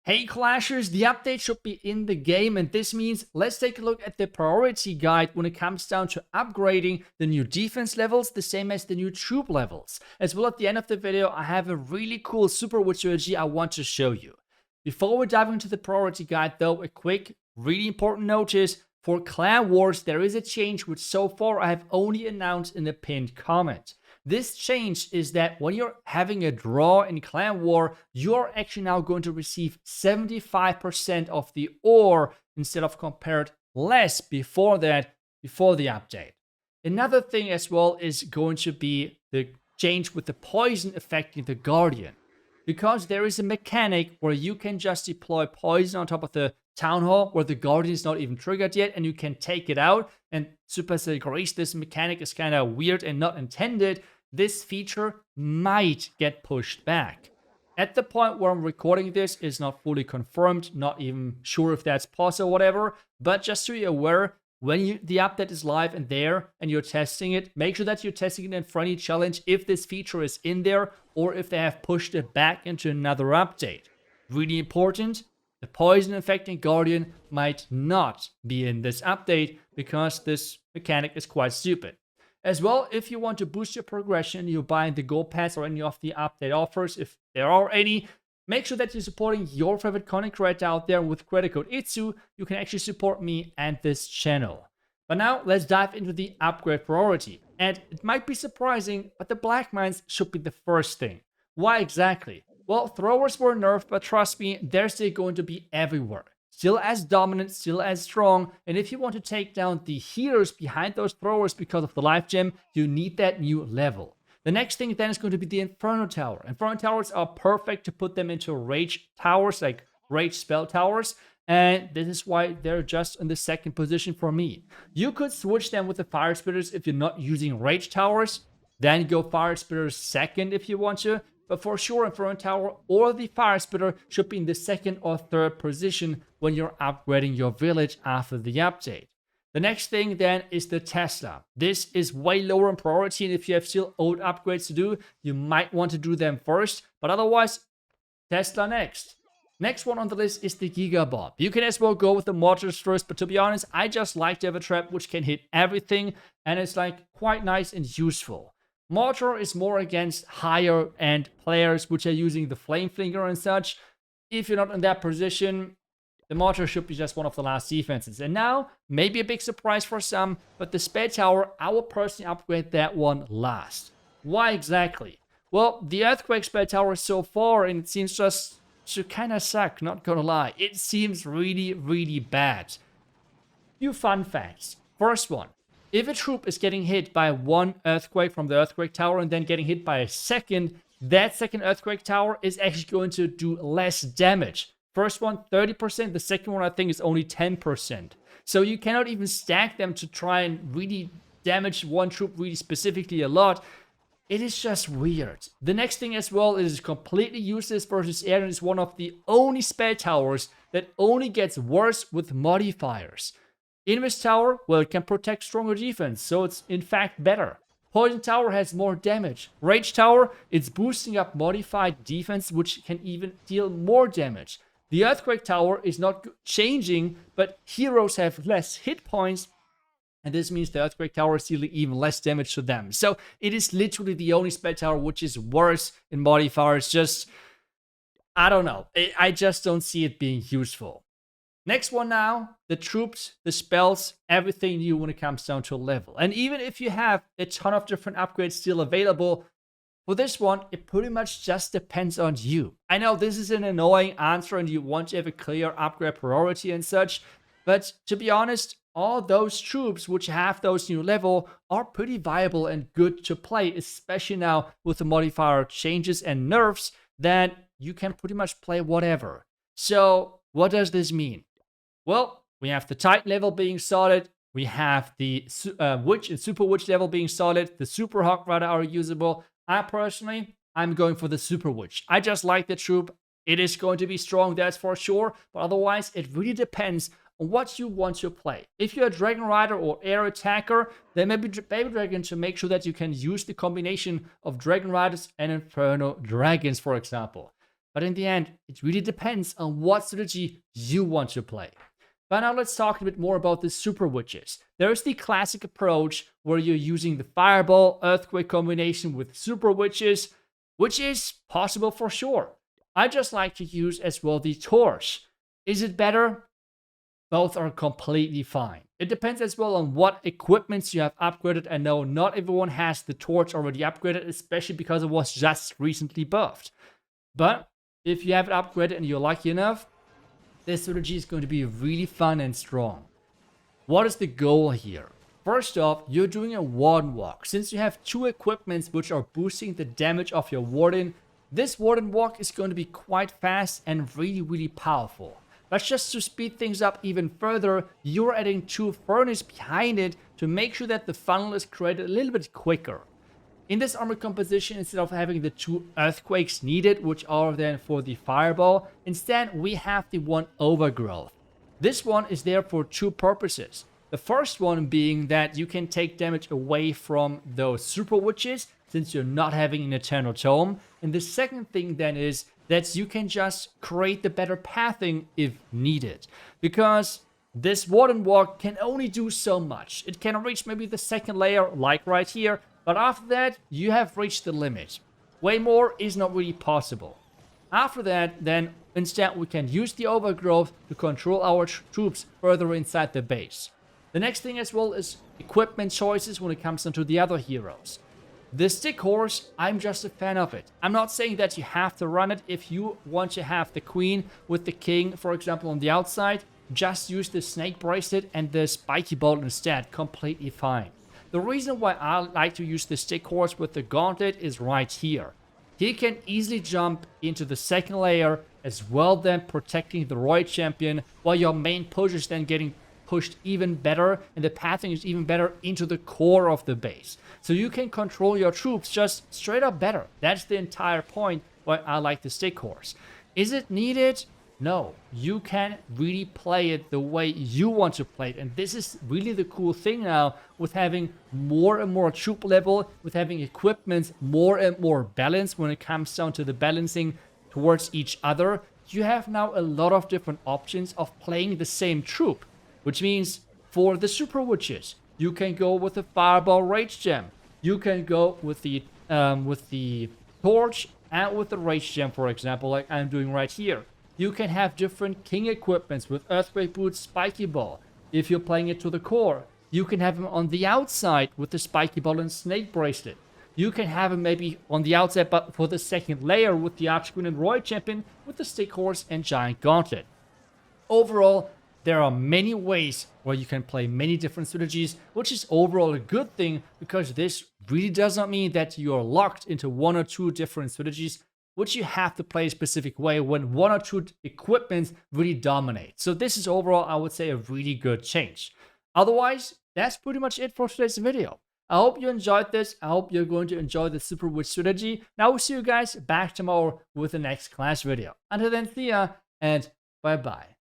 Hey Clashers, the update should be in the game, and this means let's take a look at the priority guide when it comes down to upgrading the new defense levels, the same as the new troop levels. As well, at the end of the video, I have a really cool super witch strategy I want to show you. Before we dive into the priority guide though, a quick, really important notice. For Clan Wars, there is a change which so far I have only announced in a pinned comment. This change is that when you're having a draw in Clan War, you're actually now going to receive 75% of the ore instead of compared less before that, before the update. Another thing as well is going to be the change with the poison affecting the Guardian. Because there is a mechanic where you can just deploy poison on top of the Town Hall where the Guardian is not even triggered yet and you can take it out. And Supercell agrees this mechanic is kind of weird and not intended. This feature might get pushed back. At the point where I'm recording this is not fully confirmed, not even sure if that's possible or whatever, but just so you're aware, when the update is live and there and you're testing it, make sure that you're testing it in Friendly Challenge if this feature is in there or if they have pushed it back into another update. Really important, the poison affecting Guardian might not be in this update because this mechanic is quite stupid. As well, if you want to boost your progression, you buy the Gold Pass or any of the update offers, if there are any, make sure that you're supporting your favorite content creator out there. With credit code iTzu, you can actually support me and this channel. But now, let's dive into the upgrade priority. And it might be surprising, but the Black Mines should be the first thing. Why exactly? Well, throwers were nerfed, but trust me, they're still going to be everywhere. Still as dominant, still as strong, and if you want to take down the healers behind those throwers because of the life gem, you need that new level. The next thing then is going to be the Inferno Tower. Inferno Towers are perfect to put them into Rage Towers, like Rage Spell Towers, and this is why they're just in the second position for me. You could switch them with the Fire Spitters if you're not using Rage Towers, then go Fire Spitters second if you want to, but for sure Inferno Tower or the Fire Spitter should be in the second or third position when you're upgrading your village after the update. The next thing then is the Tesla. This is way lower in priority, and if you have still old upgrades to do, you might want to do them first, but otherwise, Tesla next. Next one on the list is the Giga Bomb. You can as well go with the mortars first, but to be honest, I just like to have a trap which can hit everything, and it's like quite nice and useful. Mortar is more against higher end players which are using the Flame Flinger and such. If you're not in that position, the mortar should be just one of the last defenses. And now, maybe a big surprise for some, but the Spell Tower, I will personally upgrade that one last. Why exactly? Well, the Earthquake Spell Tower so far, and it seems just to kind of suck, not gonna lie. It seems really, really bad. Few fun facts. First one. If a troop is getting hit by one earthquake from the Earthquake Tower and then getting hit by a second, that second Earthquake Tower is actually going to do less damage. First one, 30%. The second one, I think, is only 10%. So you cannot even stack them to try and really damage one troop really specifically a lot. It is just weird. The next thing as well is completely useless versus air, and is one of the only spell towers that only gets worse with modifiers. Invis Tower, well, it can protect stronger defense, so it's in fact better. Poison Tower has more damage. Rage Tower, it's boosting up modified defense, which can even deal more damage. The Earthquake Tower is not changing, but heroes have less hit points, and this means the Earthquake Tower is dealing even less damage to them. So it is literally the only spell tower which is worse in modifiers. Just, I don't know. I just don't see it being useful. Next one now, the troops, the spells, everything new when it comes down to level. And even if you have a ton of different upgrades still available, for this one, it pretty much just depends on you. I know this is an annoying answer and you want to have a clear upgrade priority and such, but to be honest, all those troops which have those new level are pretty viable and good to play, especially now with the modifier changes and nerfs that you can pretty much play whatever. So what does this mean? Well, we have the Titan level being solid, we have the Witch and Super Witch level being solid, the Super Hawk rather are usable. I'm going for the Super Witch. I just like the troop. It is going to be strong, that's for sure, but otherwise it really depends on what you want to play. If you're a Dragon Rider or Air Attacker, then maybe Baby Dragon to make sure that you can use the combination of Dragon Riders and Inferno Dragons, for example. But in the end, it really depends on what strategy you want to play. But now let's talk a bit more about the super witches. There's the classic approach where you're using the fireball earthquake combination with super witches, which is possible for sure. I just like to use as well the torch. Is it better? Both are completely fine. It depends as well on what equipments you have upgraded. I know not everyone has the torch already upgraded, especially because it was just recently buffed. But if you have it upgraded and you're lucky enough, this strategy is going to be really fun and strong. What is the goal here? First off, you're doing a Warden Walk. Since you have two equipments which are boosting the damage of your Warden, this Warden Walk is going to be quite fast and really powerful. But just to speed things up even further, you're adding two Furnace behind it to make sure that the funnel is created a little bit quicker. In this armor composition, instead of having the two earthquakes needed, which are then for the fireball, instead we have the one overgrowth. This one is there for two purposes. The first one being that you can take damage away from those super witches, since you're not having an eternal tome. And the second thing then is that you can just create the better pathing if needed. Because this Warden Walk can only do so much. It can reach maybe the second layer, like right here. But after that, you have reached the limit. Way more is not really possible. After that, then instead we can use the overgrowth to control our troops further inside the base. The next thing as well is equipment choices when it comes down to the other heroes. The stick horse, I'm just a fan of it. I'm not saying that you have to run it. If you want to have the queen with the king, for example, on the outside, just use the snake bracelet and the spiky bolt instead. Completely fine. The reason why I like to use the stick horse with the gauntlet is right here. He can easily jump into the second layer, as well then protecting the Roy champion, while your main push is then getting pushed even better, and the pathing is even better into the core of the base. So you can control your troops just straight up better. That's the entire point why I like the stick horse. Is it needed? No, you can really play it the way you want to play it. And this is really the cool thing now with having more and more troop level, with having equipments more and more balanced when it comes down to the balancing towards each other. You have now a lot of different options of playing the same troop, which means for the super witches, you can go with the fireball rage gem. You can go with the torch and with the rage gem, for example, like I'm doing right here. You can have different king equipments with earthquake boots, spiky ball. If you're playing it to the core, you can have him on the outside with the spiky ball and snake bracelet. You can have him maybe on the outside, but for the second layer with the Archqueen and Roy champion with the stick horse and giant gauntlet. Overall, there are many ways where you can play many different strategies, which is overall a good thing, because this really does not mean that you are locked into one or two different strategies, which you have to play a specific way when one or two equipments really dominate. So this is overall, I would say, a really good change. Otherwise, that's pretty much it for today's video. I hope you enjoyed this. I hope you're going to enjoy the Super Witch strategy. Now we'll see you guys back tomorrow with the next class video. Until then, see ya and bye-bye.